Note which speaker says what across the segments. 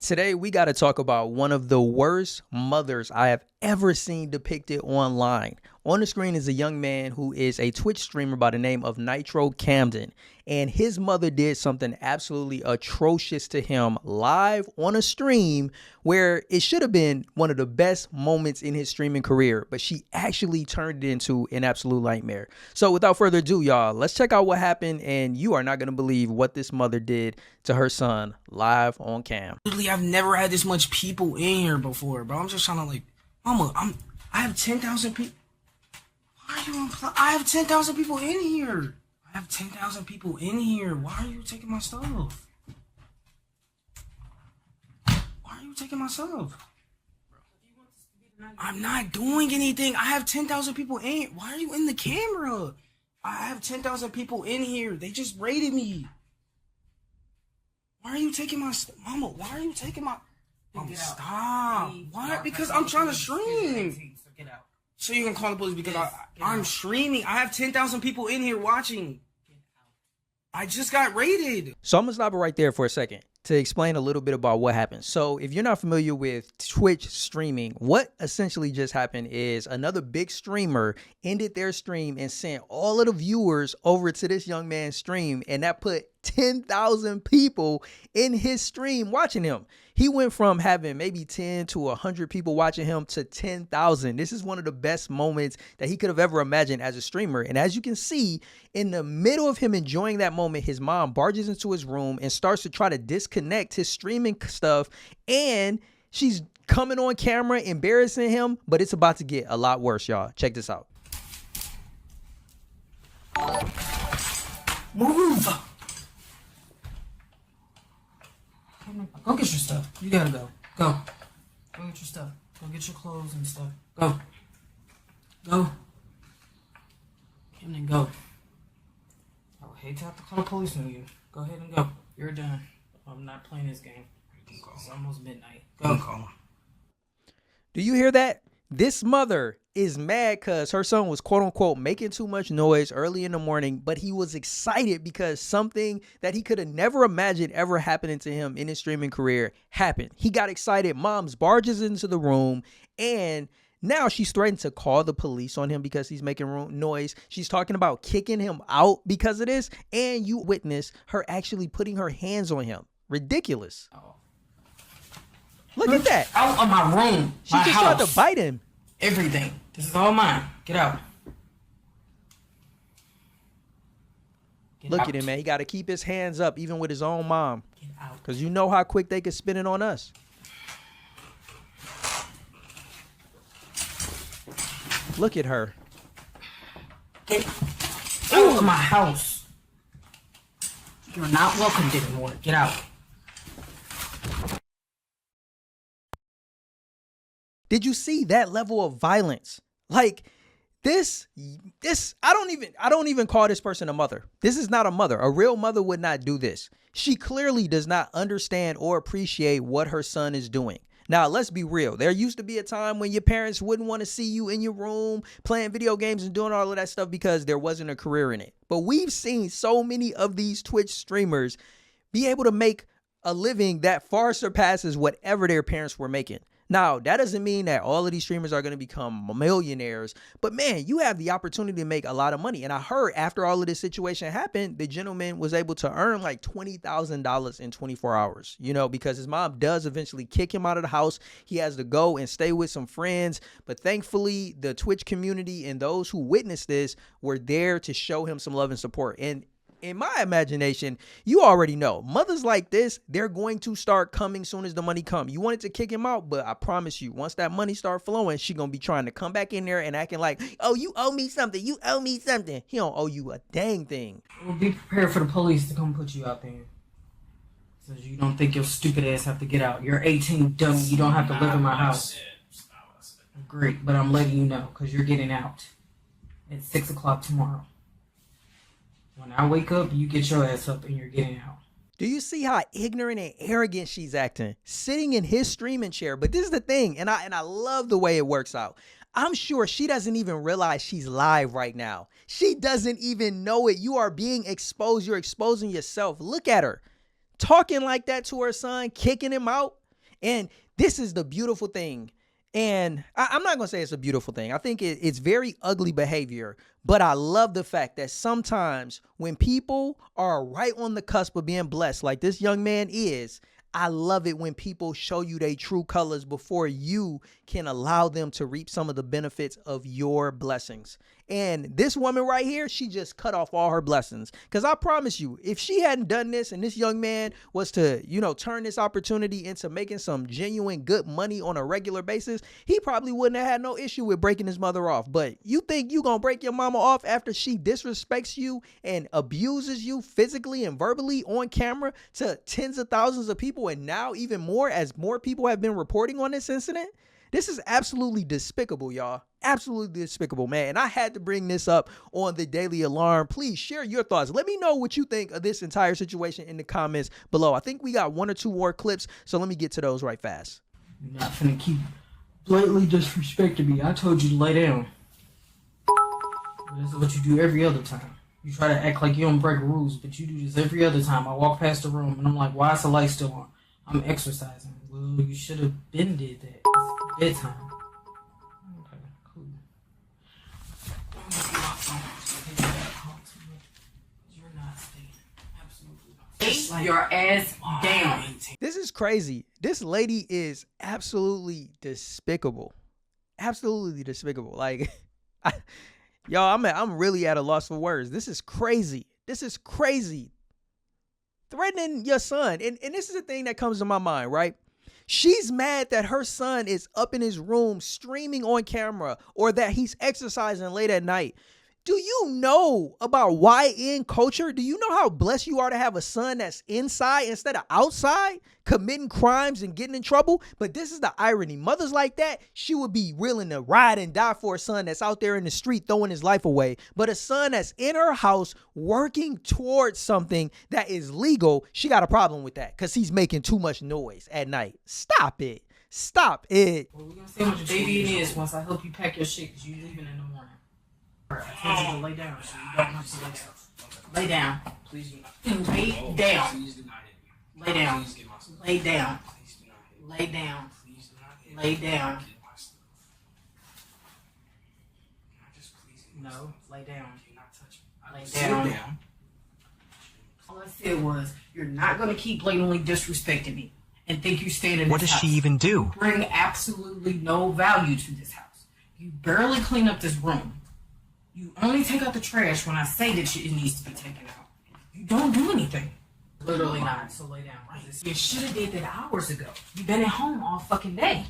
Speaker 1: Today, we got to talk about one of the worst mothers I have ever seen depicted online. On the screen is a young man who is a Twitch streamer by the name of Nitro Camden, and his mother did something absolutely atrocious to him live on a stream where it should have been one of the best moments in his streaming career, but she actually turned it into an absolute nightmare. So without further ado, y'all, let's check out what happened, and you are not going to believe what this mother did to her son live on cam.
Speaker 2: Literally, I've never had this much people in here before, bro. I'm just trying to like, mama, I have 10,000 people. Why are you I have 10,000 people in here. I have 10,000 people in here. Why are you taking my stuff? Why are you taking my stuff? I'm not doing anything. I have 10,000 people in here. Why are you in the camera? I have 10,000 people in here. They just raided me. Why are you taking my stuff? Mama, why are you taking my... Mama, stop. Why? Because I'm trying to stream. Get out. So you gonna call the police because I'm streaming. I have 10,000 people in here watching. I just got raided.
Speaker 1: So I'm gonna stop it right there for a second to explain a little bit about what happened. So if you're not familiar with Twitch streaming, what essentially just happened is another big streamer ended their stream and sent all of the viewers over to this young man's stream, and that put 10,000 people in his stream watching him. He went from having maybe 10 to 100 people watching him to 10,000. This is one of the best moments that he could have ever imagined as a streamer. And as you can see, in the middle of him enjoying that moment, his mom barges into his room and starts to try to disconnect his streaming stuff. And she's coming on camera, embarrassing him. But it's about to get a lot worse, y'all. Check this out.
Speaker 2: Move! Go get your stuff. You gotta go. Go. Go get your stuff. Go get your clothes and stuff. Go. Go. Camden, go. I would hate to have to call the police on you. Go ahead and go. You're done. I'm not playing this game. It's almost midnight. Go.
Speaker 1: Do you hear that? This mother is mad because her son was quote unquote making too much noise early in the morning, but he was excited because something that he could have never imagined ever happening to him in his streaming career happened. He got excited. Mom's barges into the room, and now she's threatening to call the police on him because he's making noise. She's talking about kicking him out because of this, and you witness her actually putting her hands on him. Ridiculous. Look at that.
Speaker 2: Out of my room.
Speaker 1: She just tried to bite him.
Speaker 2: Everything. This is all mine. Get out.
Speaker 1: Look at him, man. He got to keep his hands up even with his own mom.
Speaker 2: Get out.
Speaker 1: Because you know how quick they could spin it on us. Look at her.
Speaker 2: Get out of my house. You're not welcomed anymore. Get out.
Speaker 1: Did you see that level of violence? Like this, I don't even call this person a mother. This is not a mother. A real mother would not do this. She clearly does not understand or appreciate what her son is doing. Now, let's be real. There used to be a time when your parents wouldn't want to see you in your room playing video games and doing all of that stuff because there wasn't a career in it. But we've seen so many of these Twitch streamers be able to make a living that far surpasses whatever their parents were making. Now, that doesn't mean that all of these streamers are going to become millionaires, but man, you have the opportunity to make a lot of money. And I heard after all of this situation happened, the gentleman was able to earn like $20,000 in 24 hours, you know, because his mom does eventually kick him out of the house. He has to go and stay with some friends. But thankfully, the Twitch community and those who witnessed this were there to show him some love and support. And in my imagination, you already know mothers like this, they're going to start coming soon as the money comes. You wanted to kick him out, but I promise you, once that money start flowing, she going to be trying to come back in there and acting like, oh, you owe me something. You owe me something. He don't owe you a dang thing.
Speaker 2: Well, be prepared for the police to come put you out there. So you don't think your stupid ass have to get out. You're 18, dumb. You don't have to live in my house. Great, but I'm letting you know because you're getting out at 6 o'clock tomorrow. When I wake up, you get your ass up and you're getting out.
Speaker 1: Do you see how ignorant and arrogant she's acting? Sitting in his streaming chair. But this is the thing, and I love the way it works out. I'm sure she doesn't even realize she's live right now. She doesn't even know it. You are being exposed. You're exposing yourself. Look at her. Talking like that to her son, kicking him out. And this is the beautiful thing. And I'm not going to say it's a beautiful thing. I think it's very ugly behavior. But I love the fact that sometimes when people are right on the cusp of being blessed, like this young man is, I love it when people show you their true colors before you can allow them to reap some of the benefits of your blessings. And this woman right here, she just cut off all her blessings. Because I promise you, if she hadn't done this and this young man was to, turn this opportunity into making some genuine good money on a regular basis, he probably wouldn't have had no issue with breaking his mother off. But you think you gonna break your mama off after she disrespects you and abuses you physically and verbally on camera to tens of thousands of people, and now even more as more people have been reporting on this incident? This is absolutely despicable, y'all. Absolutely despicable, man. And I had to bring this up on the Daily Alarm. Please share your thoughts. Let me know what you think of this entire situation in the comments below. I think we got 1 or 2 more clips, so let me get to those right fast.
Speaker 2: You're not finna keep blatantly disrespecting me. I told you to lay down. This is what you do every other time. You try to act like you don't break rules, but you do this every other time. I walk past the room and I'm like, why is the light still on? I'm exercising. Well, you should have been did that. It's bedtime. Okay, cool. You're not staying. Absolutely not. Lay your ass down.
Speaker 1: This is crazy. This lady is absolutely despicable. Absolutely despicable. Like, y'all, I'm really at a loss for words. This is crazy. This is crazy. Threatening your son. And this is the thing that comes to my mind, right? She's mad that her son is up in his room streaming on camera, or that he's exercising late at night. Do you know about YN culture? Do you know how blessed you are to have a son that's inside instead of outside committing crimes and getting in trouble? But this is the irony. Mothers like that, she would be willing to ride and die for a son that's out there in the street throwing his life away. But a son that's in her house working towards something that is legal, she got a problem with that because he's making too much noise at night. Stop it. Stop it.
Speaker 2: Well, we're going to see what your baby is once I help you pack your shit because you're leaving in the morning. I told you to lay down, so you don't have to lay down. Lay down. Please do not. Lay down. Please do not hit me. Lay down. Lay down. Lay down. Lay down. No, lay down. Lay down. All I said was, you're not going to keep blatantly disrespecting me and think you stand in this house.
Speaker 3: What does she even do?
Speaker 2: You bring absolutely no value to this house. You barely clean up this room. You only take out the trash when I say that it needs to be taken out. You don't do anything. Literally not. So lay down. You should have did that hours ago. You've been at home all fucking day.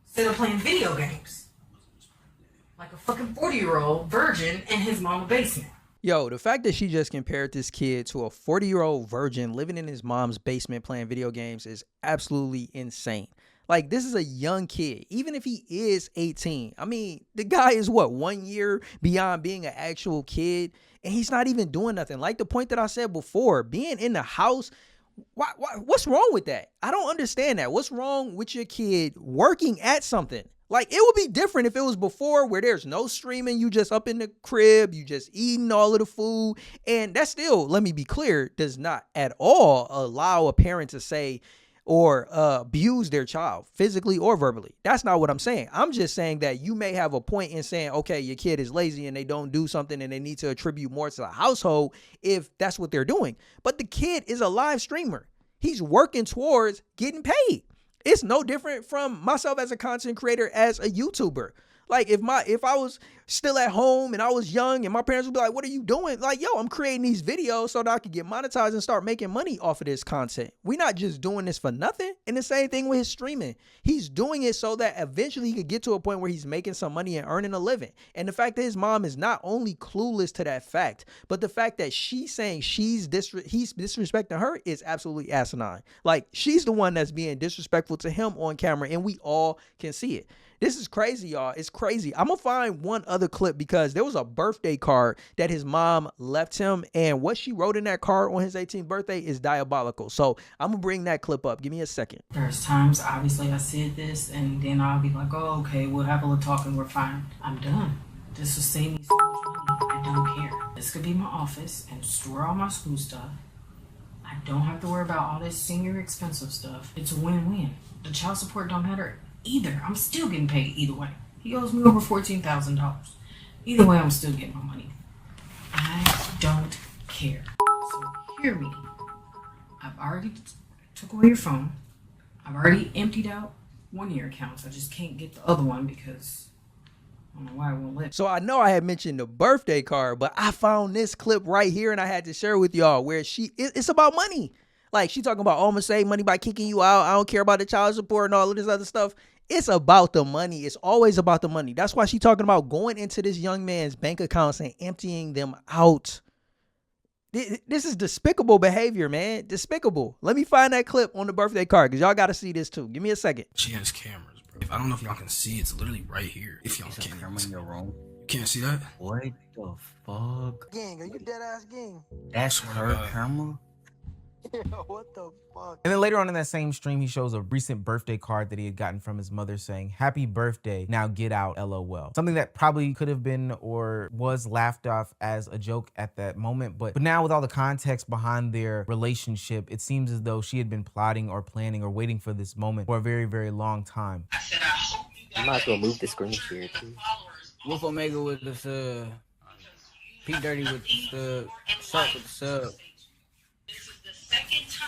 Speaker 2: Instead of playing video games. Like a fucking 40-year-old virgin in his mama's basement.
Speaker 1: Yo, the fact that she just compared this kid to a 40-year-old virgin living in his mom's basement playing video games is absolutely insane. Like, this is a young kid, even if he is 18. I mean, the guy is 1 year beyond being an actual kid, and he's not even doing nothing. Like the point that I said before, being in the house, what's wrong with that? I don't understand that. What's wrong with your kid working at something? Like, it would be different if it was before where there's no streaming, you just up in the crib, you just eating all of the food. And that still, let me be clear, does not at all allow a parent to say, or abuse their child physically or verbally. That's not what I'm saying. I'm just saying that you may have a point in saying, okay, your kid is lazy and they don't do something and they need to attribute more to the household if that's what they're doing. But the kid is a live streamer. He's working towards getting paid. It's no different from myself as a content creator, as a YouTuber. Like, if I was still at home and I was young and my parents would be like, what are you doing? Like, yo, I'm creating these videos so that I can get monetized and start making money off of this content. We're not just doing this for nothing. And the same thing with his streaming. He's doing it so that eventually he could get to a point where he's making some money and earning a living. And the fact that his mom is not only clueless to that fact, but the fact that she's saying he's disrespecting her is absolutely asinine. Like, she's the one that's being disrespectful to him on camera, and we all can see it. This is crazy, y'all. It's crazy. I'm going to find one other clip because there was a birthday card that his mom left him. And what she wrote in that card on his 18th birthday is diabolical. So I'm going to bring that clip up. Give me a second.
Speaker 2: There's times, obviously, I said this and then I'll be like, oh, okay, we'll have a little talk and we're fine. I'm done. This will save me so much money. I don't care. This could be my office and store all my school stuff. I I don't have to worry about all this senior expensive stuff. It's a win-win. The child support don't matter either. I'm still getting paid either way. He owes me over $14,000. Either way, I'm still getting my money. I don't care. So hear me. I've already took away your phone. I've already emptied out one of your accounts. I just can't get the other one because I don't know why it won't let.
Speaker 1: So I know I had mentioned the birthday card, but I found this clip right here and I had to share with y'all where it's about money. Like, she talking about, oh, I'm gonna save money by kicking you out. I don't care about the child support and all of this other stuff. It's about the money. It's always about the money. That's why she talking about going into this young man's bank accounts and emptying them out. This is despicable behavior, man. Despicable. Let me find that clip on the birthday card because y'all got to see this too. Give me a second.
Speaker 3: She has cameras, bro. I don't know if y'all can see. It's literally right here. If y'all can't.
Speaker 4: Camera in your room.
Speaker 3: You can't see that?
Speaker 4: What the fuck?
Speaker 5: Gang, are you dead ass gang?
Speaker 4: That's her camera?
Speaker 5: What the fuck?
Speaker 6: And then later on in that same stream, he shows a recent birthday card that he had gotten from his mother saying, "Happy birthday, now get out, LOL." Something that probably could have been or was laughed off as a joke at that moment. But now with all the context behind their relationship, it seems as though she had been plotting or planning or waiting for this moment for a very, very long time.
Speaker 7: You might as well move the screen share too.
Speaker 8: Wolf Omega with the sub. P Dirty with the Shark with the sub.
Speaker 2: This is the second time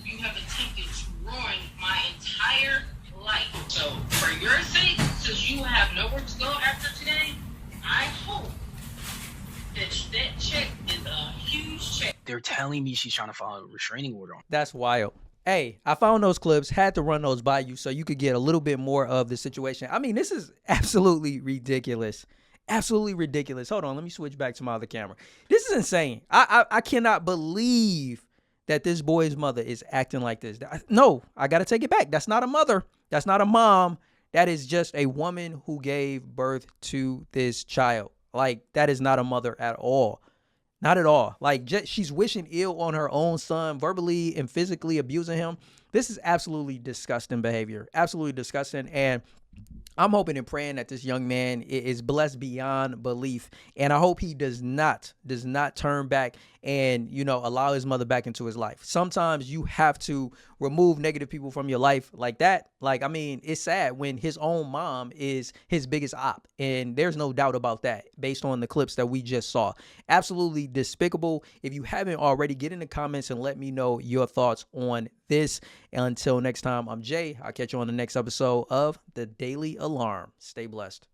Speaker 2: you have attempted to ruin my entire life. So, for your sake, since you have nowhere to go after today, I hope that check is a huge check.
Speaker 3: They're telling me she's trying to file a restraining order on.
Speaker 1: That's wild. Hey, I found those clips, had to run those by you so you could get a little bit more of the situation. I mean, this is absolutely ridiculous. Absolutely ridiculous. Hold on, let me switch back to my other camera. This is insane. I cannot believe that this boy's mother is acting like this. No, I got to take it back. That's not a mother. That's not a mom. That is just a woman who gave birth to this child. Like, that is not a mother at all. Not at all. Like, she's wishing ill on her own son, verbally and physically abusing him. This is absolutely disgusting behavior. Absolutely disgusting. And I'm hoping and praying that this young man is blessed beyond belief. And I hope he does not turn back and, allow his mother back into his life. Sometimes you have to remove negative people from your life like that. Like, I mean, it's sad when his own mom is his biggest op. And there's no doubt about that based on the clips that we just saw. Absolutely despicable. If you haven't already, get in the comments and let me know your thoughts on this. And until next time, I'm Jay. I'll catch you on the next episode of The Daily Alarm. Stay blessed.